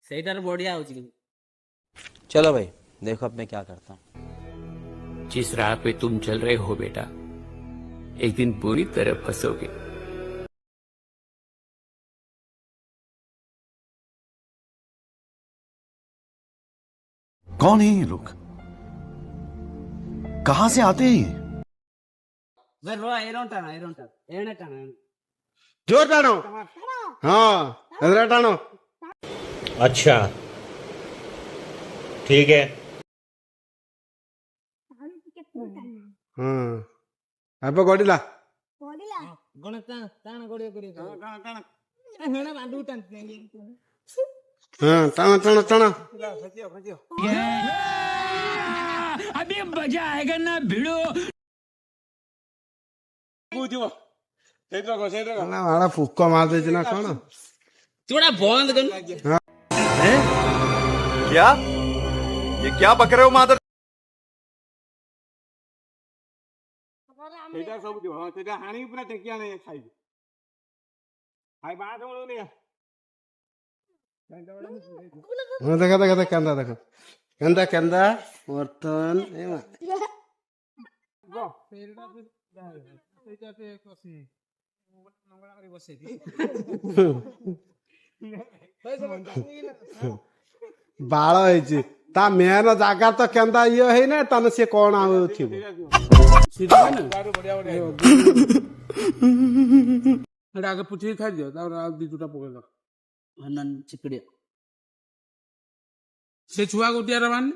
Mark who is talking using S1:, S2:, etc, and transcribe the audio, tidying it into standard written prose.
S1: ସେଇଟାରେ ବଢିଆ ହଉଛି।
S2: चलो भाई देखो अब मैं क्या करता हूँ।
S3: जिस राह पे तुम चल रहे हो बेटा, एक दिन पूरी तरह फंसोगे।
S4: कौन है ये लोग? कहां से आते हैं ये?
S5: जोर टाणो। हाँ इधर टाणो।
S6: अच्छा ठीक है।
S5: हाँ अब गोड़ीला हाँ टाणो टाणो टाणो।
S3: अभी मजा आएगा ना भिड़ो।
S5: वाला फुक मार दे ना कौन
S1: थोड़ा बंद कर।
S4: क्या? ये क्या बक रहे हो मादर?
S5: ସେଇଟା ସବୁ ଯିବ। ହଁ ସେଇଟା ହାଣିକି ପୁରା ଟେକି ଆଣେ ଖାଇବି। ଖାଇ ବାଟ ବେଳକୁ ହଁ ଦେଖ ଦେଖ ଦେଖ କେନ୍ତା ଦେଖ କେନ୍ତା କେନ୍ତା ବର୍ତ୍ତମାନ ବାଳ ହେଇଛି ତା ମେନ ଜାଗା ତ କେନ୍ତା ଇଏ ହେଇନା ତାହେଲେ ସିଏ କଣ ଆଉ ଥିବ। ଆଗେ ପୁଛିକି ଖାଇଦିଅ ତାପରେ ଆଉ ଦି ଦୁଟା ପକେଇଦବ।
S1: ଚିପିଡିଆ
S5: ସେ ଛୁଆ ଗୋଟିଆର ମାନେ